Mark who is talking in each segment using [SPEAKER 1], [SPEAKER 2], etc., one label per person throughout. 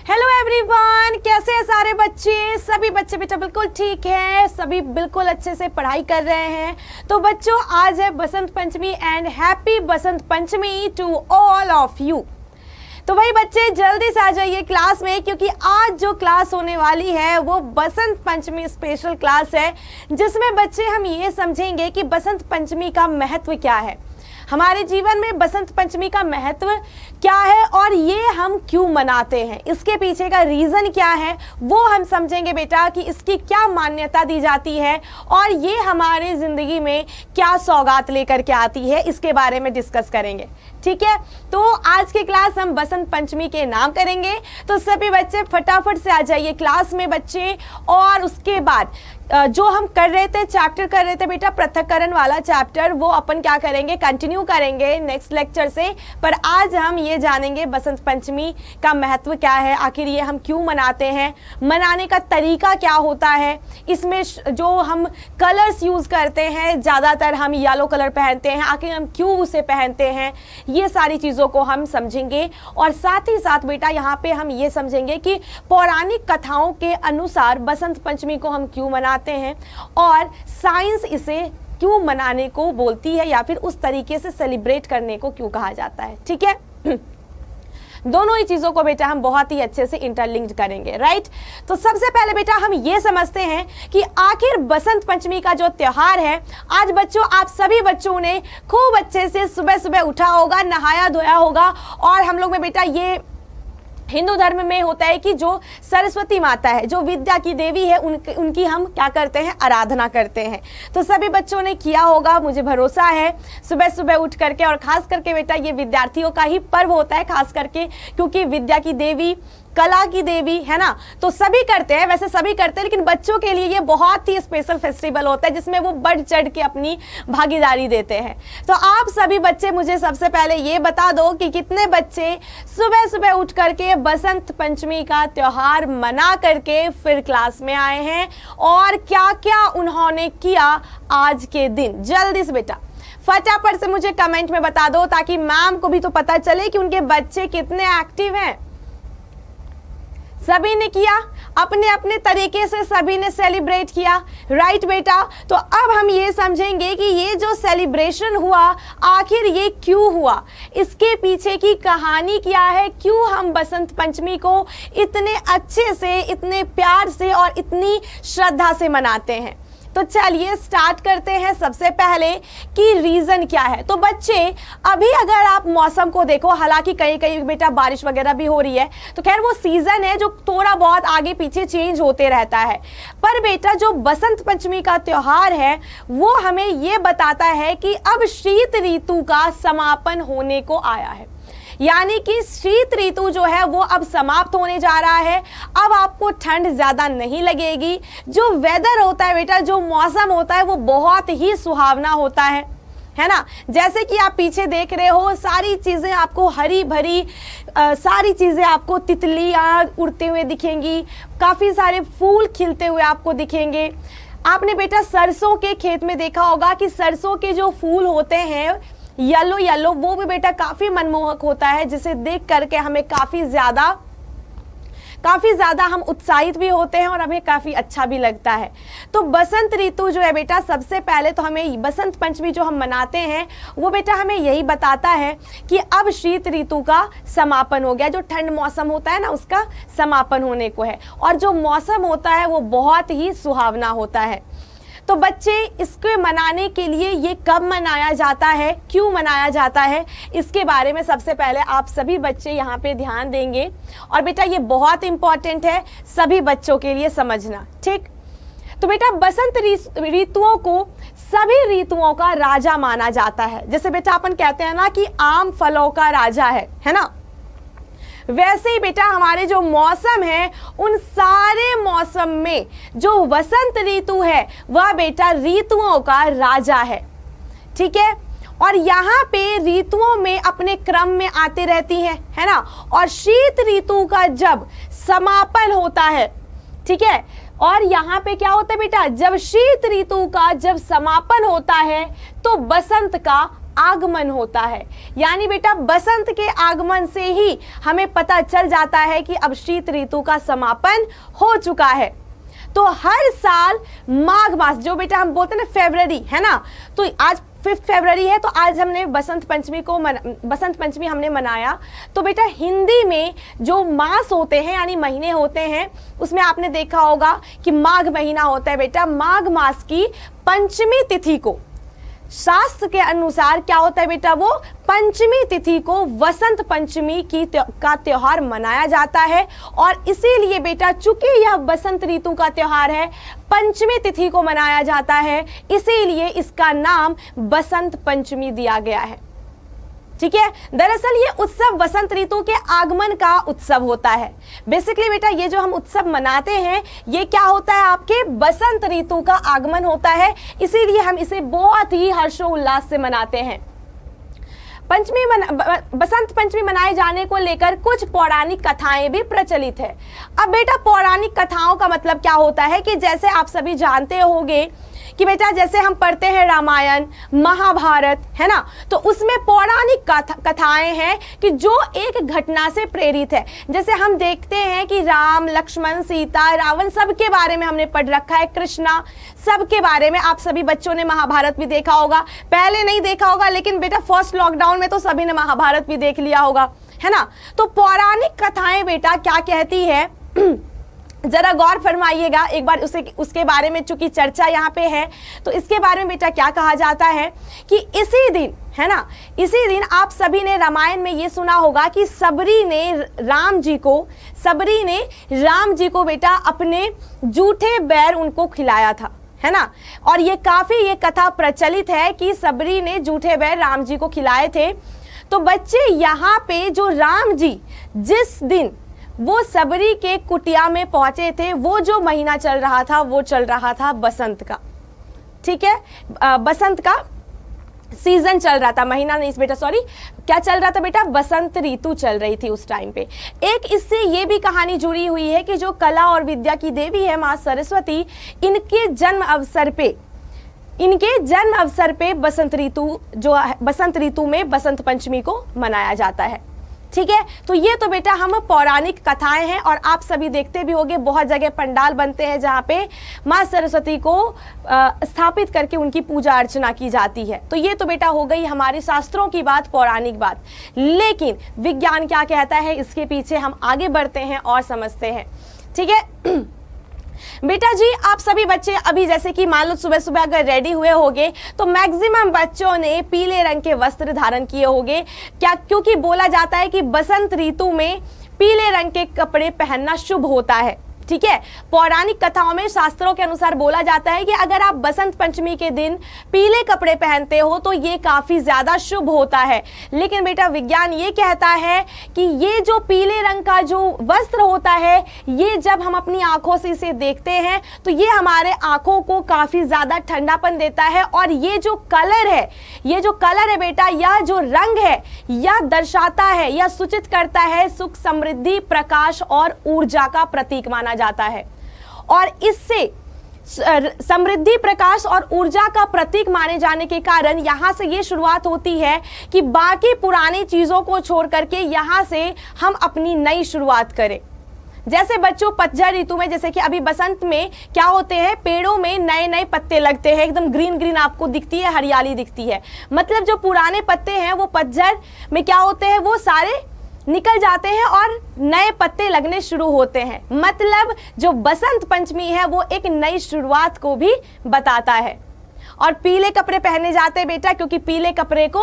[SPEAKER 1] Hello everyone, कैसे हैं सारे बच्चे? सभी बच्चे बेटा बिल्कुल ठीक है, सभी बिल्कुल अच्छे से पढ़ाई कर रहे हैं। तो बच्चों, आज है Basant Panchami and happy Basant Panchami to all of you. तो भाई बच्चे जल्दी से आ जाइए क्लास में, क्योंकि आज जो क्लास होने वाली है वो बसंत पंचमी स्पेशल क्लास है, जिसमें बच्चे हम ये समझेंगे कि बसंत पंचमी का महत्व क्या है, हमारे जीवन में बसंत पंचमी का महत्व क्या है और ये हम क्यों मनाते हैं, इसके पीछे का रीज़न क्या है वो हम समझेंगे बेटा, कि इसकी क्या मान्यता दी जाती है और ये हमारे ज़िंदगी में क्या सौगात लेकर के आती है, इसके बारे में डिस्कस करेंगे। ठीक है, तो आज की क्लास हम बसंत पंचमी के नाम करेंगे। तो सभी बच्चे फटाफट से आ जाइए क्लास में बच्चे। और उसके बाद जो हम कर रहे थे, चैप्टर कर रहे थे बेटा पृथक्करण वाला चैप्टर, वो अपन क्या करेंगे, कंटिन्यू करेंगे नेक्स्ट लेक्चर से। पर आज हम ये जानेंगे बसंत पंचमी का महत्व क्या है, आखिर ये हम क्यों मनाते हैं, मनाने का तरीका क्या होता है, इसमें जो हम कलर्स यूज़ करते हैं, ज़्यादातर हम येलो कलर पहनते हैं, आखिर हम क्यों उसे पहनते हैं, ये सारी चीज़ों को हम समझेंगे। और साथ ही साथ बेटा यहाँ पे हम ये समझेंगे कि पौराणिक कथाओं के अनुसार बसंत पंचमी को हम क्यों मनाते हैं और साइंस इसे क्यों मनाने को बोलती है या फिर उस तरीके से सेलिब्रेट करने को क्यों कहा जाता है। ठीक है, दोनों ही चीज़ों को बेटा हम बहुत ही अच्छे से इंटरलिंक्ड करेंगे, राइट। तो सबसे पहले बेटा हम ये समझते हैं कि आखिर बसंत पंचमी का जो त्योहार है, आज बच्चों आप सभी बच्चों ने खूब अच्छे से सुबह सुबह उठा होगा, नहाया धोया होगा। और हम लोग में बेटा ये हिंदू धर्म में होता है कि जो सरस्वती माता है, जो विद्या की देवी है, उनकी हम क्या करते हैं, आराधना करते हैं। तो सभी बच्चों ने किया होगा, मुझे भरोसा है, सुबह सुबह उठ करके। और खास करके बेटा ये विद्यार्थियों का ही पर्व होता है, खास करके क्योंकि विद्या की देवी, कला की देवी है ना, तो सभी करते हैं, वैसे सभी करते हैं, लेकिन बच्चों के लिए ये बहुत ही स्पेशल फेस्टिवल होता है जिसमें वो बढ़ चढ़ के अपनी भागीदारी देते हैं। तो आप सभी बच्चे मुझे सबसे पहले ये बता दो कि कितने बच्चे सुबह सुबह उठ करके बसंत पंचमी का त्योहार मना करके फिर क्लास में आए हैं और क्या क्या उन्होंने किया आज के दिन। जल्दी से बेटा फटाफट से मुझे कमेंट में बता दो, ताकि मैम को भी तो पता चले कि उनके बच्चे कितने एक्टिव हैं। सभी ने किया, अपने अपने तरीके से सभी ने सेलिब्रेट किया, राइट बेटा। तो अब हम ये समझेंगे कि ये जो सेलिब्रेशन हुआ आखिर ये क्यों हुआ, इसके पीछे की कहानी क्या है, क्यों हम बसंत पंचमी को इतने अच्छे से, इतने प्यार से और इतनी श्रद्धा से मनाते हैं। तो चलिए स्टार्ट करते हैं सबसे पहले कि रीज़न क्या है। तो बच्चे अभी अगर आप मौसम को देखो, हालांकि कहीं कहीं बेटा बारिश वगैरह भी हो रही है, तो खैर वो सीज़न है जो थोड़ा बहुत आगे पीछे चेंज होते रहता है। पर बेटा जो बसंत पंचमी का त्यौहार है वो हमें ये बताता है कि अब शीत ऋतु का समापन होने को आया है, यानी कि शीत ऋतु जो है वो अब समाप्त होने जा रहा है। अब आपको ठंड ज़्यादा नहीं लगेगी, जो वेदर होता है बेटा, जो मौसम होता है वो बहुत ही सुहावना होता है ना। जैसे कि आप पीछे देख रहे हो, सारी चीज़ें आपको हरी भरी, सारी चीज़ें आपको तितलियाँ उड़ते हुए दिखेंगी, काफ़ी सारे फूल खिलते हुए आपको दिखेंगे। आपने बेटा सरसों के खेत में देखा होगा कि सरसों के जो फूल होते हैं येलो येलो, वो भी बेटा काफ़ी मनमोहक होता है, जिसे देख करके हमें काफ़ी ज़्यादा हम उत्साहित भी होते हैं और हमें काफ़ी अच्छा भी लगता है। तो बसंत ऋतु जो है बेटा, सबसे पहले तो हमें बसंत पंचमी जो हम मनाते हैं वो बेटा हमें यही बताता है कि अब शीत ऋतु का समापन हो गया, जो ठंड मौसम होता है ना उसका समापन होने को है, और जो मौसम होता है वो बहुत ही सुहावना होता है। तो बच्चे इसको मनाने के लिए ये कब मनाया जाता है, क्यों मनाया जाता है, इसके बारे में सबसे पहले आप सभी बच्चे यहाँ पे ध्यान देंगे। और बेटा ये बहुत इम्पॉर्टेंट है सभी बच्चों के लिए समझना, ठीक। तो बेटा बसंत ऋतुओं को सभी ऋतुओं का राजा माना जाता है। जैसे बेटा अपन कहते हैं ना कि आम फलों का राजा है ना, वैसे ही बेटा हमारे जो मौसम है उन सारे मौसम में जो वसंत ऋतु है वह बेटा ऋतुओं का राजा है, ठीक है। और यहाँ पे ऋतुओं में अपने क्रम में आते रहती हैं, है ना। और शीत ऋतु का जब समापन होता है, ठीक है, और यहाँ पे क्या होता है बेटा, जब शीत ऋतु का जब समापन होता है तो बसंत का आगमन होता है। यानी बेटा बसंत के आगमन से ही हमें पता चल जाता है कि अब शीत ऋतु का समापन हो चुका है। तो हर साल माघ मास, जो बेटा हम बोलते हैं ना फरवरी, है ना, तो आज 5 फरवरी है, तो आज हमने बसंत पंचमी हमने मनाया। तो बेटा हिंदी में जो मास होते हैं यानी महीने होते हैं, उसमें आपने देखा होगा कि माघ महीना होता है बेटा। माघ मास की पंचमी तिथि को शास्त्र के अनुसार क्या होता है बेटा, वो पंचमी तिथि को वसंत पंचमी का त्योहार मनाया जाता है। और इसीलिए बेटा चूंकि यह बसंत ऋतु का त्योहार है, पंचमी तिथि को मनाया जाता है, इसीलिए इसका नाम बसंत पंचमी दिया गया है। ठीक है, दरअसल ये उत्सव वसंत ऋतु के आगमन का उत्सव होता है। बेसिकली बेटा ये जो हम उत्सव मनाते हैं ये क्या होता है, आपके बसंत ऋतु का आगमन होता है, इसीलिए हम इसे बहुत ही हर्षोल्लास से मनाते हैं। बसंत पंचमी मनाए जाने को लेकर कुछ पौराणिक कथाएं भी प्रचलित है। अब बेटा पौराणिक कथाओं का मतलब क्या होता है कि जैसे आप सभी जानते होंगे कि बेटा जैसे हम पढ़ते हैं रामायण, महाभारत, है ना, तो उसमें पौराणिक कथाएं हैं कि जो एक घटना से प्रेरित है। जैसे हम देखते हैं कि राम, लक्ष्मण, सीता, रावण सबके बारे में हमने पढ़ रखा है, कृष्णा सबके बारे में। आप सभी बच्चों ने महाभारत भी देखा होगा, पहले नहीं देखा होगा लेकिन बेटा फर्स्ट लॉकडाउन में तो सभी ने महाभारत भी देख लिया होगा, है ना। तो पौराणिक कथाएं बेटा क्या कहती है जरा गौर फरमाइएगा एक बार, उसके बारे में चूंकि चर्चा यहाँ पे है तो इसके बारे में बेटा क्या कहा जाता है कि इसी दिन, है ना, इसी दिन आप सभी ने रामायण में ये सुना होगा कि सबरी ने राम जी को बेटा अपने जूठे बैर उनको खिलाया था, है ना। और ये कथा प्रचलित है कि सबरी ने जूठे बैर राम जी को खिलाए थे। तो बच्चे यहाँ पे जो राम जी जिस दिन वो सबरी के कुटिया में पहुंचे थे, वो जो महीना चल रहा था वो चल रहा था बसंत का। ठीक है, बसंत का सीजन चल रहा था, महीना नहीं बेटा, सॉरी, क्या चल रहा था बेटा, बसंत ऋतु चल रही थी उस टाइम पे। एक इससे ये भी कहानी जुड़ी हुई है कि जो कला और विद्या की देवी है माँ सरस्वती, इनके जन्म अवसर पे बसंत ऋतु में बसंत पंचमी को मनाया जाता है। ठीक है, तो ये तो बेटा हम पौराणिक कथाएं हैं। और आप सभी देखते भी होंगे बहुत जगह पंडाल बनते हैं जहाँ पे माँ सरस्वती को स्थापित करके उनकी पूजा अर्चना की जाती है। तो ये तो बेटा हो गई हमारे शास्त्रों की बात, पौराणिक बात। लेकिन विज्ञान क्या कहता है इसके पीछे हम आगे बढ़ते हैं और समझते हैं। ठीक है बेटा जी, आप सभी बच्चे अभी जैसे कि मान लो सुबह सुबह अगर रेडी हुए होंगे तो मैक्सिमम बच्चों ने पीले रंग के वस्त्र धारण किए होंगे। क्या, क्योंकि बोला जाता है कि बसंत ऋतु में पीले रंग के कपड़े पहनना शुभ होता है। ठीक है, पौराणिक कथाओं में शास्त्रों के अनुसार बोला जाता है कि अगर आप बसंत पंचमी के दिन पीले कपड़े पहनते हो तो ये काफी ज्यादा शुभ होता है। लेकिन बेटा विज्ञान ये कहता है कि ये जो पीले रंग का जो वस्त्र होता है, ये जब हम अपनी आंखों से इसे देखते हैं तो ये हमारे आंखों को काफी ज्यादा ठंडापन देता है। और ये जो कलर है बेटा, यह जो रंग है यह दर्शाता है, यह सूचित करता है सुख, समृद्धि, प्रकाश और ऊर्जा का प्रतीक माना जाता है। और इससे समृद्धि, प्रकाश और ऊर्जा का प्रतीक माने जाने के कारण यहाँ से ये शुरुआत होती है कि बाकी पुरानी चीजों को छोड़ करके यहाँ से हम अपनी नई शुरुआत करें। जैसे बच्चों पतझड़ ऋतु में, जैसे कि अभी बसंत में क्या होते हैं, पेड़ों में नए नए पत्ते लगते हैं, एकदम ग्रीन ग्रीन आपको दिखती है, हरियाली दिखती है। मतलब जो पुराने पत्ते हैं वो पतझड़ में क्या होते हैं, वो सारे निकल जाते हैं और नए पत्ते लगने शुरू होते हैं। मतलब जो बसंत पंचमी है वो एक नई शुरुआत को भी बताता है। और पीले कपड़े पहने जाते हैं बेटा, क्योंकि पीले कपड़े को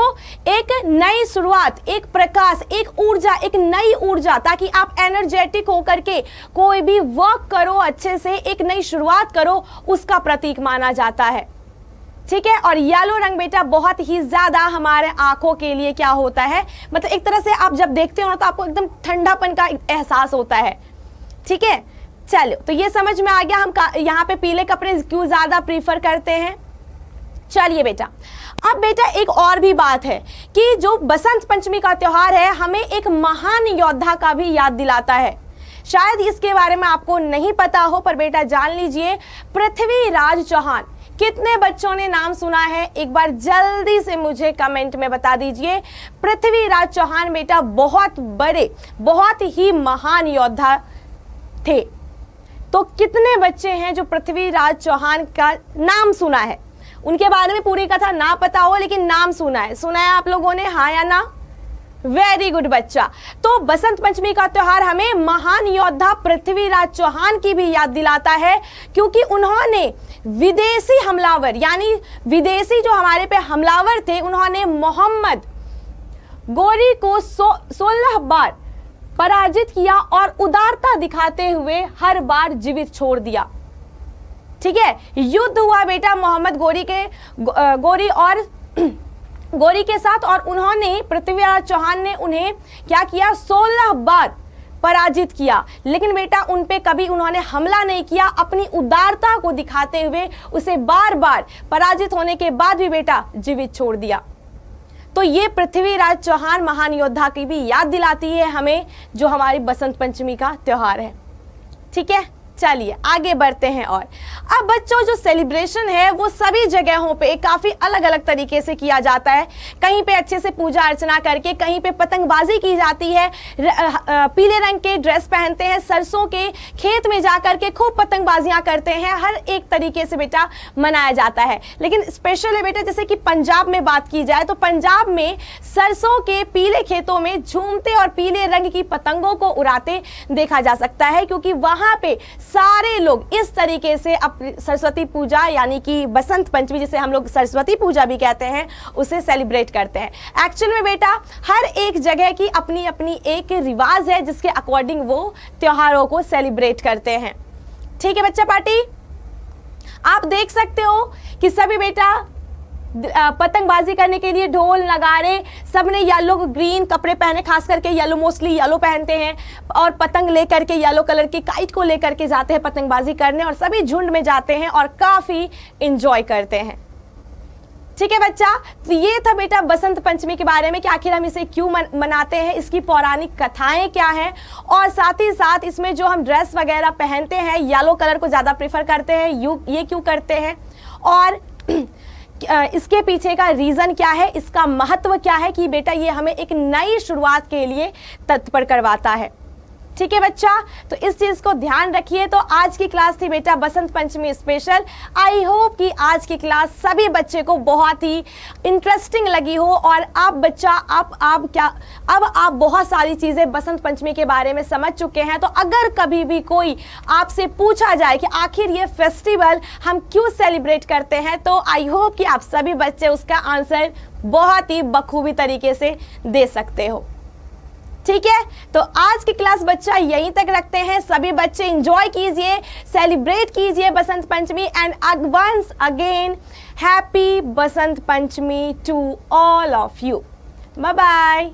[SPEAKER 1] एक नई शुरुआत, एक प्रकाश, एक ऊर्जा, एक नई ऊर्जा, ताकि आप एनर्जेटिक होकर के कोई भी वर्क करो, अच्छे से एक नई शुरुआत करो, उसका प्रतीक माना जाता है। ठीक है, और येलो रंग बेटा बहुत ही ज्यादा हमारे आंखों के लिए क्या होता है, मतलब एक तरह से आप जब देखते हो ना तो आपको एकदम ठंडापन का एहसास होता है। ठीक है, चलो तो ये समझ में आ गया हम यहाँ पे पीले कपड़े क्यों ज्यादा प्रीफर करते हैं। चलिए बेटा, अब बेटा एक और भी बात है कि जो बसंत पंचमी का त्योहार है हमें एक महान योद्धा का भी याद दिलाता है। शायद इसके बारे में आपको नहीं पता हो, पर बेटा जान लीजिए, पृथ्वीराज चौहान कितने बच्चों ने नाम सुना है एक बार जल्दी से मुझे कमेंट में बता दीजिए। पृथ्वीराज चौहान बेटा बहुत बड़े, बहुत ही महान योद्धा थे। तो कितने बच्चे हैं जो पृथ्वीराज चौहान का नाम सुना है? उनके बारे में पूरी कथा ना पता हो लेकिन नाम सुना है। सुना है आप लोगों ने, हाँ या ना? वेरी गुड बच्चा। तो बसंत पंचमी का त्योहार हमें महान योद्धा पृथ्वीराज चौहान की भी याद दिलाता है, क्योंकि उन्होंने विदेशी हमलावर, यानी विदेशी जो हमारे पे हमलावर थे, उन्होंने मोहम्मद गोरी को 16 बार पराजित किया और उदारता दिखाते हुए हर बार जीवित छोड़ दिया। ठीक है, युद्ध हुआ बेटा मोहम्मद गोरी के साथ, और उन्होंने, पृथ्वीराज चौहान ने उन्हें क्या किया? 16 बार पराजित किया। लेकिन बेटा उन पे कभी उन्होंने हमला नहीं किया, अपनी उदारता को दिखाते हुए उसे बार बार पराजित होने के बाद भी बेटा जीवित छोड़ दिया। तो ये पृथ्वीराज चौहान महान योद्धा की भी याद दिलाती है हमें, जो हमारी बसंत पंचमी का त्योहार है। ठीक है, चलिए आगे बढ़ते हैं। और अब बच्चों जो सेलिब्रेशन है वो सभी जगहों पे काफ़ी अलग अलग तरीके से किया जाता है। कहीं पे अच्छे से पूजा अर्चना करके, कहीं पे पतंगबाजी की जाती है, पीले रंग के ड्रेस पहनते हैं, सरसों के खेत में जा कर के खूब पतंगबाजियां करते हैं। हर एक तरीके से बेटा मनाया जाता है। लेकिन स्पेशल है बेटा, जैसे कि पंजाब में बात की जाए तो पंजाब में सरसों के पीले खेतों में झूमते और पीले रंग की पतंगों को उड़ाते देखा जा सकता है, क्योंकि वहां पे सारे लोग इस तरीके से अपनी सरस्वती पूजा, यानी कि बसंत पंचमी जिसे हम लोग सरस्वती पूजा भी कहते हैं, उसे सेलिब्रेट करते हैं। एक्चुअल में बेटा हर एक जगह की अपनी अपनी एक रिवाज है जिसके अकॉर्डिंग वो त्योहारों को सेलिब्रेट करते हैं। ठीक है बच्चा पार्टी, आप देख सकते हो कि सभी बेटा पतंगबाजी करने के लिए ढोल नगाड़े, सबने येलो ग्रीन कपड़े पहने, खास करके येलो, मोस्टली येलो पहनते हैं, और पतंग लेकर के, येलो कलर की काइट को लेकर के जाते हैं पतंगबाजी करने, और सभी झुंड में जाते हैं और काफी एंजॉय करते हैं। ठीक है बच्चा, तो ये था बेटा बसंत पंचमी के बारे में कि आखिर हम इसे क्यों मनाते हैं, इसकी पौराणिक कथाएं क्या हैं, और साथ ही साथ इसमें जो हम ड्रेस वगैरह पहनते हैं, येलो कलर को ज़्यादा प्रेफर करते हैं, ये क्यों करते हैं, और इसके पीछे का रीज़न क्या है, इसका महत्व क्या है, कि बेटा ये हमें एक नई शुरुआत के लिए तत्पर करवाता है। ठीक है बच्चा, तो इस चीज़ को ध्यान रखिए। तो आज की क्लास थी बेटा Basant Panchami special. I hope कि आज की क्लास सभी बच्चे को बहुत ही इंटरेस्टिंग लगी हो, और आप बच्चा अब आप बहुत सारी चीज़ें बसंत पंचमी के बारे में समझ चुके हैं। तो अगर कभी भी कोई आपसे पूछा जाए कि आखिर ये फेस्टिवल हम क्यों सेलिब्रेट करते हैं, तो आई होप कि आप सभी बच्चे उसका आंसर बहुत ही बखूबी तरीके से दे सकते हो। ठीक है, तो आज की क्लास बच्चा यहीं तक रखते हैं। सभी बच्चे एंजॉय कीजिए, सेलिब्रेट कीजिए Basant Panchami, and once again happy Basant Panchami to all of you. Bye bye.